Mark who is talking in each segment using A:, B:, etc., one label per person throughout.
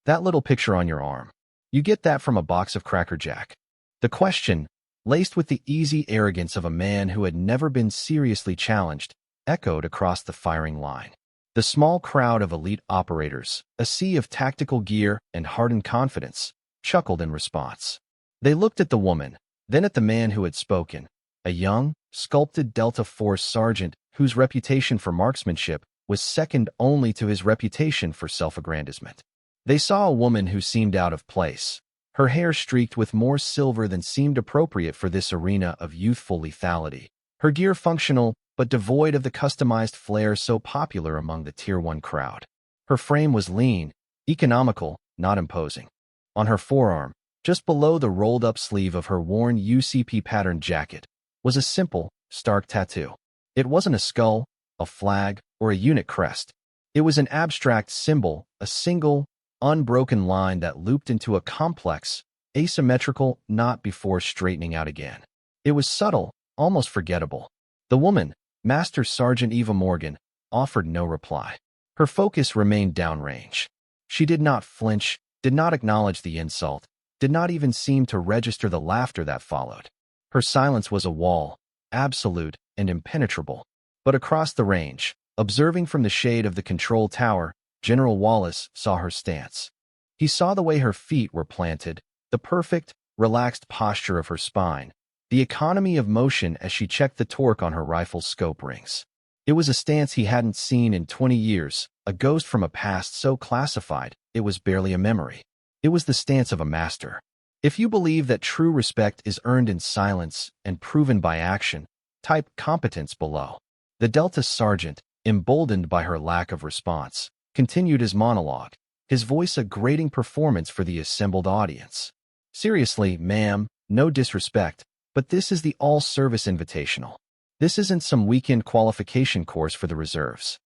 A: That little picture on your arm. You get that from a box of Cracker Jack. The question, laced with the easy arrogance of a man who had never been seriously challenged, echoed across the firing line. The small crowd of elite operators, a sea of tactical gear and hardened confidence, chuckled in response. They looked at the woman, then at the man who had spoken, a young, sculpted Delta Force sergeant whose reputation for marksmanship was second only to his reputation for self-aggrandizement. They saw a woman who seemed out of place, her hair streaked with more silver than seemed appropriate for this arena of youthful lethality, her gear functional but devoid of the customized flair so popular among the Tier 1 crowd. Her frame was lean, economical, not imposing. On her forearm, just below the rolled-up sleeve of her worn UCP-patterned jacket, was a simple, stark tattoo. It wasn't a skull, a flag, or a unit crest. It was an abstract symbol, a single, unbroken line that looped into a complex, asymmetrical knot before straightening out again. It was subtle, almost forgettable. The woman, Master Sergeant Eva Morgan, offered no reply. Her focus remained downrange. She did not flinch, did not acknowledge the insult, did not even seem to register the laughter that followed. Her silence was a wall, absolute and impenetrable. But across the range, observing from the shade of the control tower, General Wallace saw her stance. He saw the way her feet were planted, the perfect, relaxed posture of her spine, the economy of motion as she checked the torque on her rifle's scope rings. It was a stance he hadn't seen in 20 years, a ghost from a past so classified, it was barely a memory. It was the stance of a master. If you believe that true respect is earned in silence and proven by action, type competence below. The Delta sergeant, emboldened by her lack of response, continued his monologue, his voice a grating performance for the assembled audience. Seriously, ma'am, no disrespect, but this is the all-service invitational. This isn't some weekend qualification course for the reserves.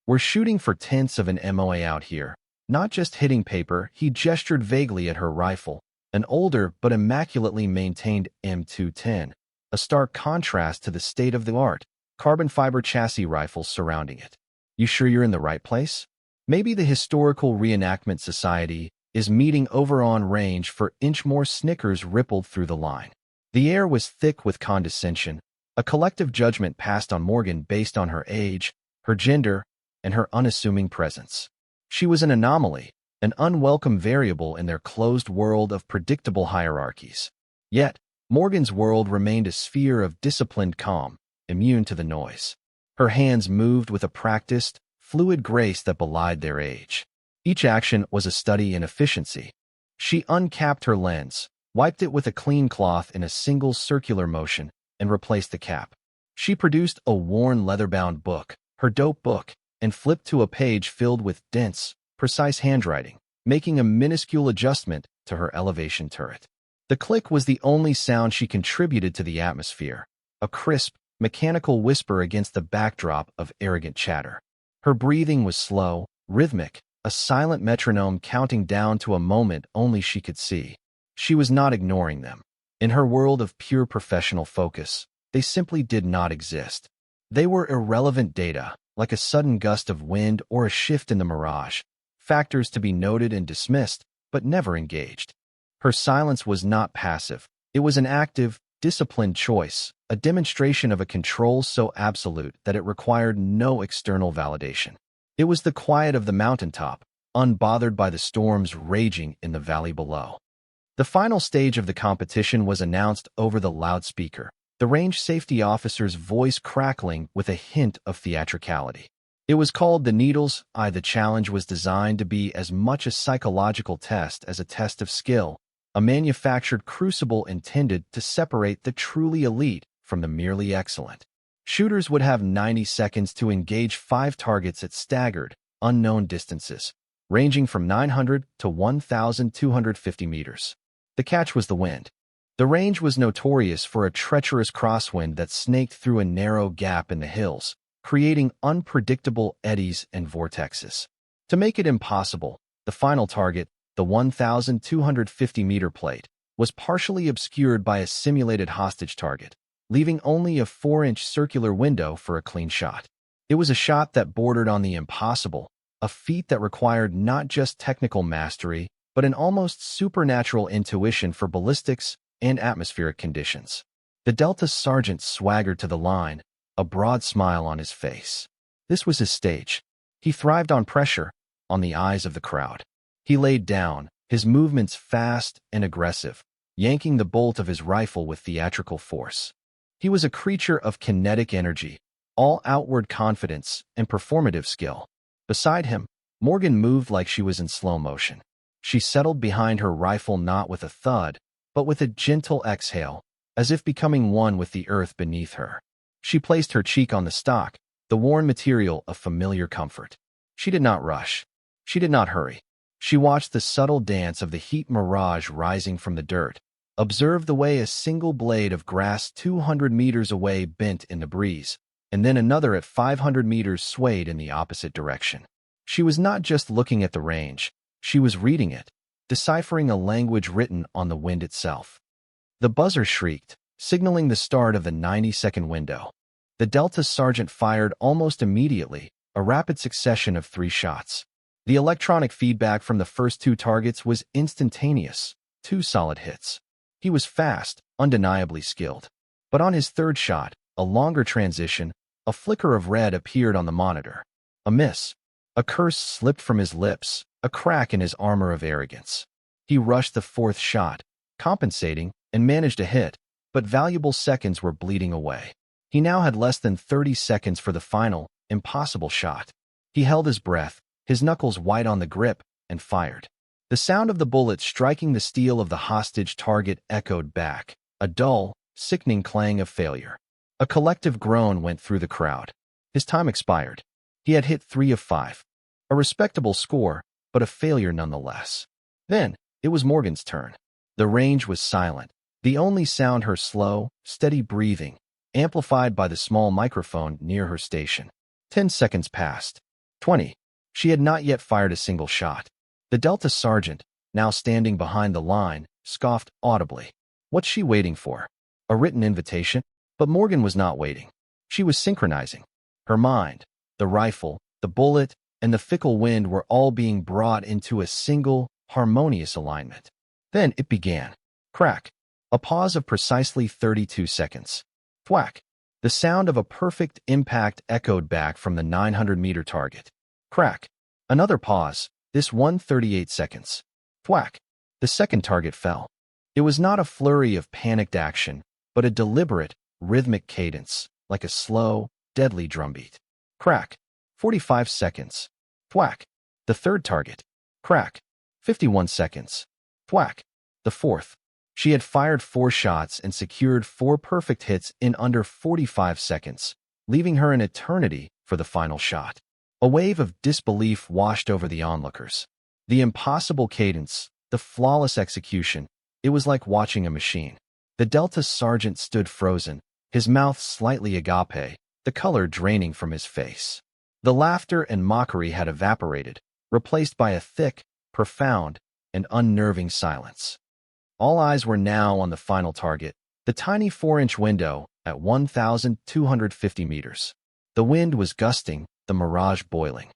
A: We're shooting for tenths of an MOA out here, not just hitting paper. He gestured vaguely at her rifle, an older but immaculately maintained M210, a stark contrast to the state-of-the-art carbon fiber chassis rifles surrounding it. You sure you're in the right place? Maybe the Historical Reenactment Society is meeting over on range for inch. More snickers rippled through the line. The air was thick with condescension, a collective judgment passed on Morgan based on her age, her gender, and her unassuming presence. She was an anomaly, an unwelcome variable in their closed world of predictable hierarchies. Yet, Morgan's world remained a sphere of disciplined calm, immune to the noise. Her hands moved with a practiced, fluid grace that belied their age. Each action was a study in efficiency. She uncapped her lens, wiped it with a clean cloth in a single circular motion, and replaced the cap. She produced a worn leather-bound book, her dope book, and flipped to a page filled with dense, precise handwriting, making a minuscule adjustment to her elevation turret. The click was the only sound she contributed to the atmosphere, a crisp, mechanical whisper against the backdrop of arrogant chatter. Her breathing was slow, rhythmic, a silent metronome counting down to a moment only she could see. She was not ignoring them. In her world of pure professional focus, they simply did not exist. They were irrelevant data, like a sudden gust of wind or a shift in the mirage, factors to be noted and dismissed, but never engaged. Her silence was not passive. It was an active, disciplined choice, a demonstration of a control so absolute that it required no external validation. It was the quiet of the mountaintop, unbothered by the storms raging in the valley below. The final stage of the competition was announced over the loudspeaker, the range safety officer's voice crackling with a hint of theatricality. It was called the Needle's Eye. The challenge was designed to be as much a psychological test as a test of skill, a manufactured crucible intended to separate the truly elite from the merely excellent. Shooters would have 90 seconds to engage 5 targets at staggered, unknown distances, ranging from 900 to 1,250 meters. The catch was the wind. The range was notorious for a treacherous crosswind that snaked through a narrow gap in the hills, creating unpredictable eddies and vortexes. To make it impossible, the final target, the 1,250-meter plate, was partially obscured by a simulated hostage target, leaving only a 4-inch circular window for a clean shot. It was a shot that bordered on the impossible, a feat that required not just technical mastery, but an almost supernatural intuition for ballistics and atmospheric conditions. The Delta sergeant swaggered to the line, a broad smile on his face. This was his stage. He thrived on pressure, on the eyes of the crowd. He laid down, his movements fast and aggressive, yanking the bolt of his rifle with theatrical force. He was a creature of kinetic energy, all outward confidence and performative skill. Beside him, Morgan moved like she was in slow motion. She settled behind her rifle not with a thud, but with a gentle exhale, as if becoming one with the earth beneath her. She placed her cheek on the stock, the worn material of familiar comfort. She did not rush. She did not hurry. She watched the subtle dance of the heat mirage rising from the dirt, observed the way a single blade of grass 200 meters away bent in the breeze, and then another at 500 meters swayed in the opposite direction. She was not just looking at the range, she was reading it, deciphering a language written on the wind itself. The buzzer shrieked, signaling the start of the 90-second window. The Delta sergeant fired almost immediately, a rapid succession of 3 shots. The electronic feedback from the first 2 targets was instantaneous, 2 solid hits. He was fast, undeniably skilled. But on his 3rd shot, a longer transition, a flicker of red appeared on the monitor. A miss. A curse slipped from his lips, a crack in his armor of arrogance. He rushed the 4th shot, compensating, and managed a hit, but valuable seconds were bleeding away. He now had less than 30 seconds for the final, impossible shot. He held his breath, his knuckles white on the grip, and fired. The sound of the bullet striking the steel of the hostage target echoed back, a dull, sickening clang of failure. A collective groan went through the crowd. His time expired. He had hit 3 of 5. A respectable score, but a failure nonetheless. Then, it was Morgan's turn. The range was silent. The only sound her slow, steady breathing, amplified by the small microphone near her station. 10 seconds passed. 20. She had not yet fired a single shot. The Delta sergeant, now standing behind the line, scoffed audibly. What's she waiting for? A written invitation? But Morgan was not waiting. She was synchronizing. Her mind, the rifle, the bullet, and the fickle wind were all being brought into a single, harmonious alignment. Then it began. Crack. A pause of precisely 32 seconds. Thwack. The sound of a perfect impact echoed back from the 900-meter target. Crack. Another pause, this one 38 seconds. Thwack. The second target fell. It was not a flurry of panicked action, but a deliberate, rhythmic cadence, like a slow, deadly drumbeat. Crack. 45 seconds. Thwack. The third target. Crack. 51 seconds. Thwack. The fourth. She had fired 4 shots and secured 4 perfect hits in under 45 seconds, leaving her an eternity for the final shot. A wave of disbelief washed over the onlookers. The impossible cadence, the flawless execution, it was like watching a machine. The Delta sergeant stood frozen, his mouth slightly agape, the color draining from his face. The laughter and mockery had evaporated, replaced by a thick, profound, and unnerving silence. All eyes were now on the final target, the tiny 4-inch window at 1,250 meters. The wind was gusting, the mirage boiling.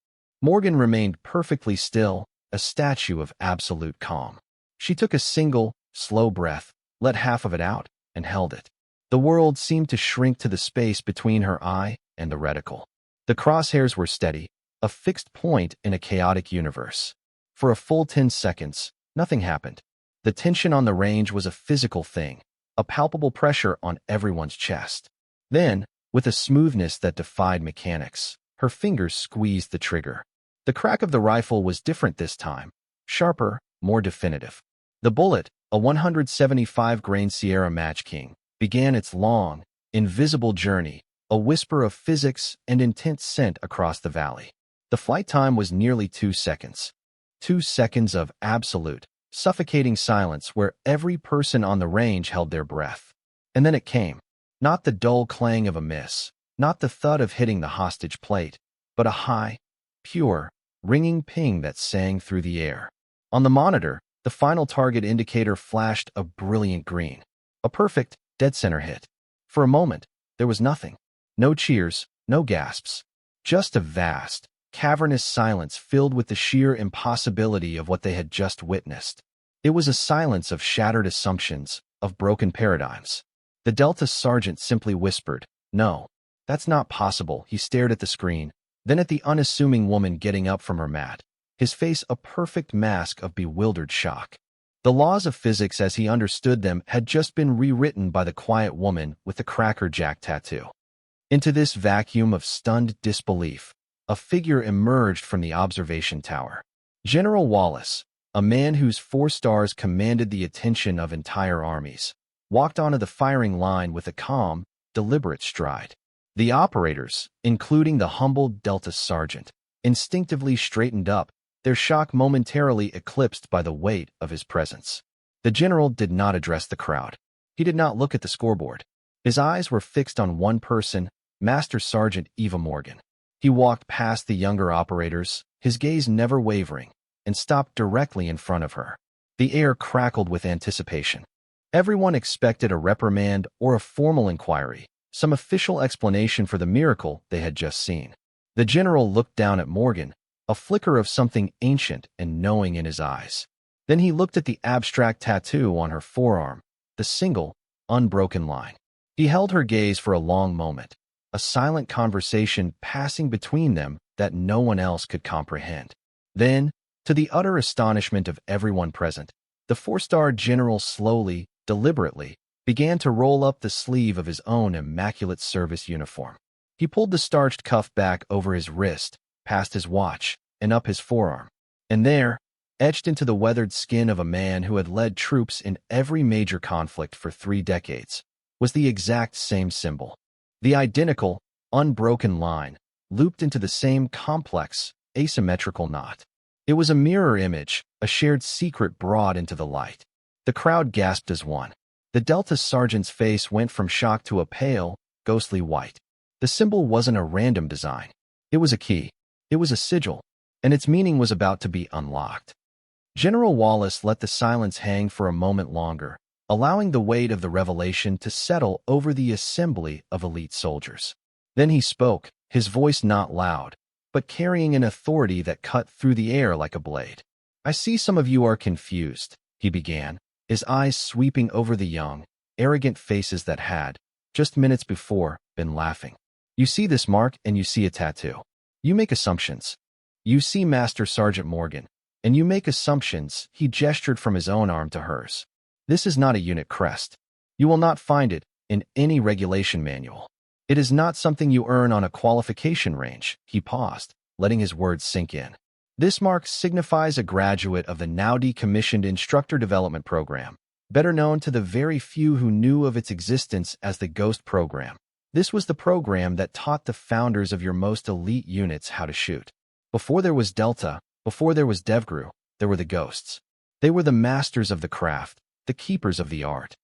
A: Morgan remained perfectly still, a statue of absolute calm. She took a single, slow breath, let half of it out, and held it. The world seemed to shrink to the space between her eye and the reticle. The crosshairs were steady, a fixed point in a chaotic universe. For a full 10 seconds, nothing happened. The tension on the range was a physical thing, a palpable pressure on everyone's chest. Then, with a smoothness that defied mechanics, her fingers squeezed the trigger. The crack of the rifle was different this time, sharper, more definitive. The bullet, a 175-grain Sierra Match King, began its long, invisible journey, a whisper of physics and intense scent across the valley. The flight time was nearly 2 seconds. 2 seconds of absolute, suffocating silence where every person on the range held their breath. And then it came. Not the dull clang of a miss, not the thud of hitting the hostage plate, but a high, pure, ringing ping that sang through the air. On the monitor, the final target indicator flashed a brilliant green. A perfect, dead-center hit. For a moment, there was nothing. No cheers, no gasps. Just a vast, cavernous silence filled with the sheer impossibility of what they had just witnessed. It was a silence of shattered assumptions, of broken paradigms. The Delta sergeant simply whispered, "No, that's not possible." He stared at the screen, then at the unassuming woman getting up from her mat, his face a perfect mask of bewildered shock. The laws of physics as he understood them had just been rewritten by the quiet woman with the Cracker Jack tattoo. Into this vacuum of stunned disbelief, a figure emerged from the observation tower. General Wallace, a man whose 4 stars commanded the attention of entire armies, walked onto the firing line with a calm, deliberate stride. The operators, including the humbled Delta sergeant, instinctively straightened up, their shock momentarily eclipsed by the weight of his presence. The general did not address the crowd. He did not look at the scoreboard. His eyes were fixed on one person, Master Sergeant Eva Morgan. He walked past the younger operators, his gaze never wavering, and stopped directly in front of her. The air crackled with anticipation. Everyone expected a reprimand or a formal inquiry, some official explanation for the miracle they had just seen. The general looked down at Morgan, a flicker of something ancient and knowing in his eyes. Then he looked at the abstract tattoo on her forearm, the single, unbroken line. He held her gaze for a long moment, a silent conversation passing between them that no one else could comprehend. Then, to the utter astonishment of everyone present, the 4-star general slowly, deliberately, began to roll up the sleeve of his own immaculate service uniform. He pulled the starched cuff back over his wrist, past his watch, and up his forearm. And there, etched into the weathered skin of a man who had led troops in every major conflict for 3 decades, was the exact same symbol. The identical, unbroken line, looped into the same complex, asymmetrical knot. It was a mirror image, a shared secret brought into the light. The crowd gasped as one. The Delta sergeant's face went from shock to a pale, ghostly white. The symbol wasn't a random design. It was a key. It was a sigil, and its meaning was about to be unlocked. General Wallace let the silence hang for a moment longer, allowing the weight of the revelation to settle over the assembly of elite soldiers. Then he spoke, his voice not loud, but carrying an authority that cut through the air like a blade. "I see some of you are confused," he began, his eyes sweeping over the young, arrogant faces that had, just minutes before, been laughing. "You see this mark and you see a tattoo. You make assumptions. You see Master Sergeant Morgan, and you make assumptions." He gestured from his own arm to hers. "This is not a unit crest. You will not find it in any regulation manual. It is not something you earn on a qualification range." He paused, letting his words sink in. "This mark signifies a graduate of the now decommissioned Instructor Development Program, better known to the very few who knew of its existence as the Ghost Program. This was the program that taught the founders of your most elite units how to shoot. Before there was Delta, before there was DevGru, there were the Ghosts. They were the masters of the craft, the keepers of the art.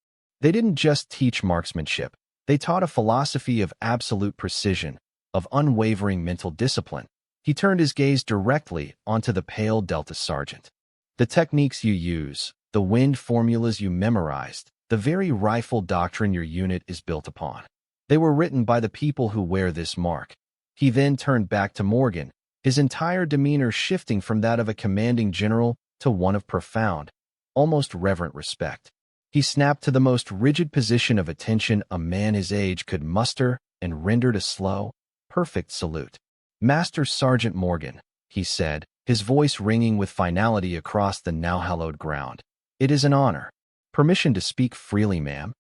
A: They didn't just teach marksmanship. They taught a philosophy of absolute precision, of unwavering mental discipline." He turned his gaze directly onto the pale Delta sergeant. "The techniques you use, the wind formulas you memorized, the very rifle doctrine your unit is built upon. They were written by the people who wear this mark." He then turned back to Morgan, his entire demeanor shifting from that of a commanding general to one of profound, almost reverent respect. He snapped to the most rigid position of attention a man his age could muster and rendered a slow, perfect salute. "Master Sergeant Morgan," he said, his voice ringing with finality across the now hallowed ground. "It is an honor. Permission to speak freely, ma'am."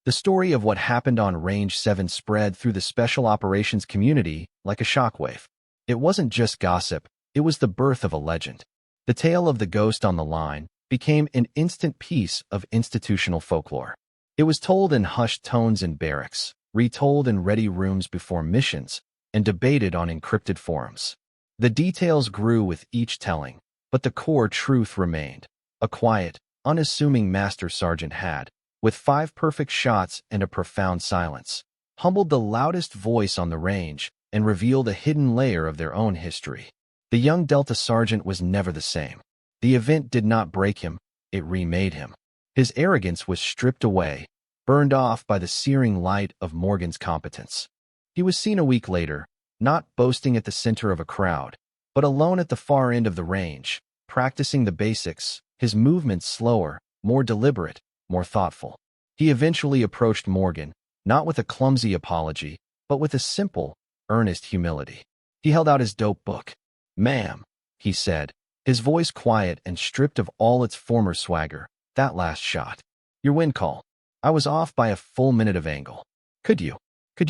A: The story of what happened on Range 7 spread through the special operations community like a shockwave. It wasn't just gossip, it was the birth of a legend. The tale of the ghost on the line became an instant piece of institutional folklore. It was told in hushed tones in barracks, retold in ready rooms before missions, and debated on encrypted forums. The details grew with each telling, but the core truth remained. A quiet, unassuming master sergeant had, with 5 perfect shots and a profound silence, humbled the loudest voice on the range and revealed a hidden layer of their own history. The young Delta sergeant was never the same. The event did not break him, it remade him. His arrogance was stripped away, burned off by the searing light of Morgan's competence. He was seen a week later, not boasting at the center of a crowd, But alone at the far end of the range, practicing the basics, his movements slower, more deliberate, more thoughtful. He eventually approached Morgan, not with a clumsy apology, but with a simple, earnest humility. He held out his dope book. "Ma'am," he said, his voice quiet and stripped of all its former swagger, "that last shot. Your wind call. I was off by a full minute of angle. Could you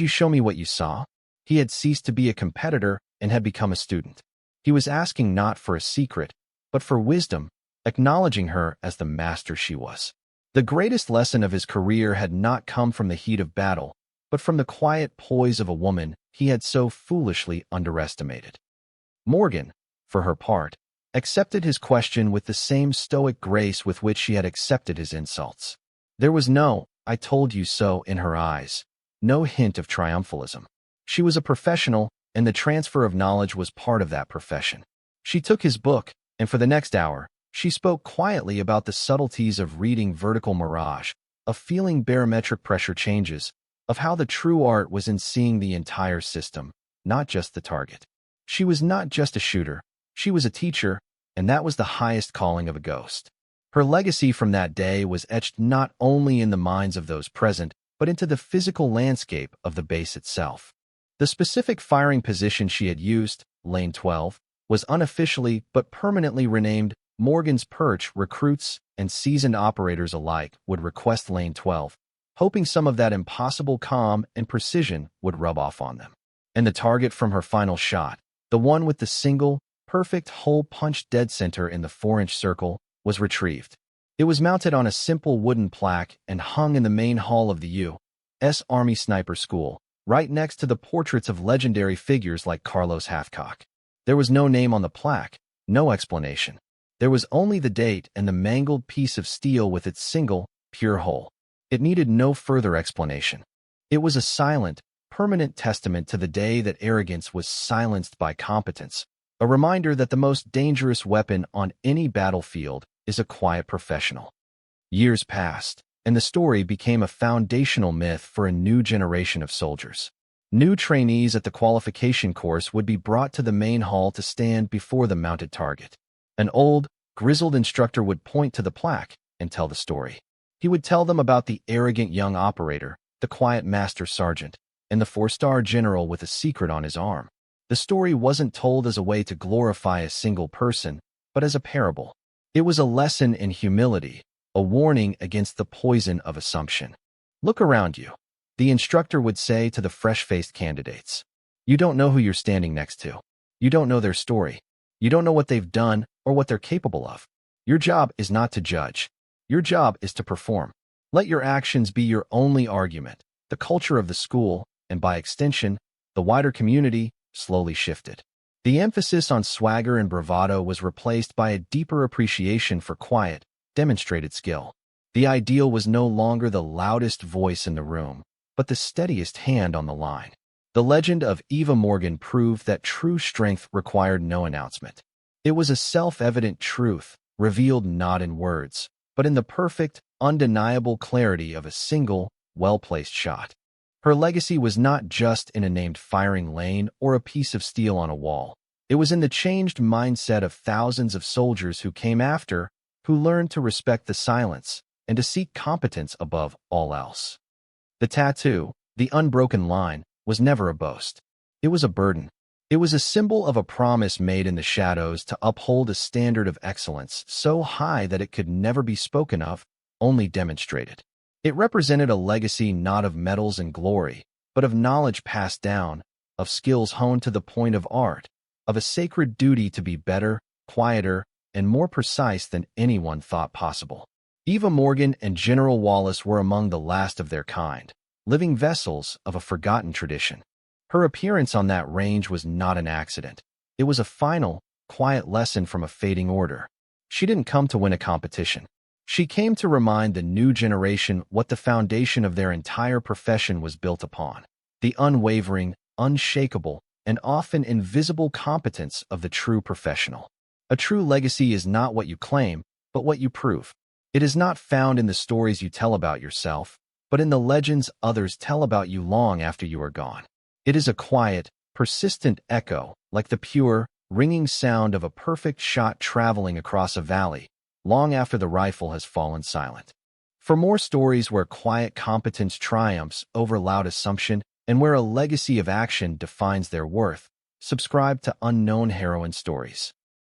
A: show me what you saw?" He had ceased to be a competitor and had become a student. He was asking not for a secret, but for wisdom, acknowledging her as the master she was. The greatest lesson of his career had not come from the heat of battle, but from the quiet poise of a woman he had so foolishly underestimated. Morgan, for her part, accepted his question with the same stoic grace with which she had accepted his insults. There was no "I told you so" in her eyes, no hint of triumphalism. She was a professional, and the transfer of knowledge was part of that profession. She took his book, and for the next hour, she spoke quietly about the subtleties of reading vertical mirage, of feeling barometric pressure changes, of how the true art was in seeing the entire system, not just the target. She was not just a shooter, she was a teacher, and that was the highest calling of a ghost. Her legacy from that day was etched not only in the minds of those present, but into the physical landscape of the base itself. The specific firing position she had used, Lane 12, was unofficially but permanently renamed Morgan's Perch. Recruits and seasoned operators alike would request Lane 12, hoping some of that impossible calm and precision would rub off on them. And the target from her final shot, the one with the single, perfect hole-punch dead center in the 4-inch circle, was retrieved. It was mounted on a simple wooden plaque and hung in the main hall of the U.S. Army Sniper School, right next to the portraits of legendary figures like Carlos Hathcock. There was no name on the plaque, no explanation. There was only the date and the mangled piece of steel with its single, pure hole. It needed no further explanation. It was a silent, permanent testament to the day that arrogance was silenced by competence, a reminder that the most dangerous weapon on any battlefield is a quiet professional. Years passed, and the story became a foundational myth for a new generation of soldiers. New trainees at the qualification course would be brought to the main hall to stand before the mounted target. An old, grizzled instructor would point to the plaque and tell the story. He would tell them about the arrogant young operator, the quiet master sergeant, and the 4-star general with a secret on his arm. The story wasn't told as a way to glorify a single person, but as a parable. It was a lesson in humility, a warning against the poison of assumption. "Look around you," the instructor would say to the fresh-faced candidates. "You don't know who you're standing next to. You don't know their story. You don't know what they've done or what they're capable of. Your job is not to judge. Your job is to perform. Let your actions be your only argument." The culture of the school, and by extension, the wider community, slowly shifted. The emphasis on swagger and bravado was replaced by a deeper appreciation for quiet, demonstrated skill. The ideal was no longer the loudest voice in the room, but the steadiest hand on the line. The legend of Eva Morgan proved that true strength required no announcement. It was a self-evident truth, revealed not in words, but in the perfect, undeniable clarity of a single, well-placed shot. Her legacy was not just in a named firing lane or a piece of steel on a wall. It was in the changed mindset of thousands of soldiers who came after, who learned to respect the silence and to seek competence above all else. The tattoo, the unbroken line, was never a boast. It was a burden. It was a symbol of a promise made in the shadows to uphold a standard of excellence so high that it could never be spoken of, only demonstrated. It represented a legacy not of medals and glory, but of knowledge passed down, of skills honed to the point of art, of a sacred duty to be better, quieter, and more precise than anyone thought possible. Eva Morgan and General Wallace were among the last of their kind, living vessels of a forgotten tradition. Her appearance on that range was not an accident. It was a final, quiet lesson from a fading order. She didn't come to win a competition. She came to remind the new generation what the foundation of their entire profession was built upon: the unwavering, unshakable, and often invisible competence of the true professional. A true legacy is not what you claim, but what you prove. It is not found in the stories you tell about yourself, but in the legends others tell about you long after you are gone. It is a quiet, persistent echo, like the pure, ringing sound of a perfect shot traveling across a valley, long after the rifle has fallen silent. For more stories where quiet competence triumphs over loud assumption and where a legacy of action defines their worth, subscribe to Unknown Heroine Stories.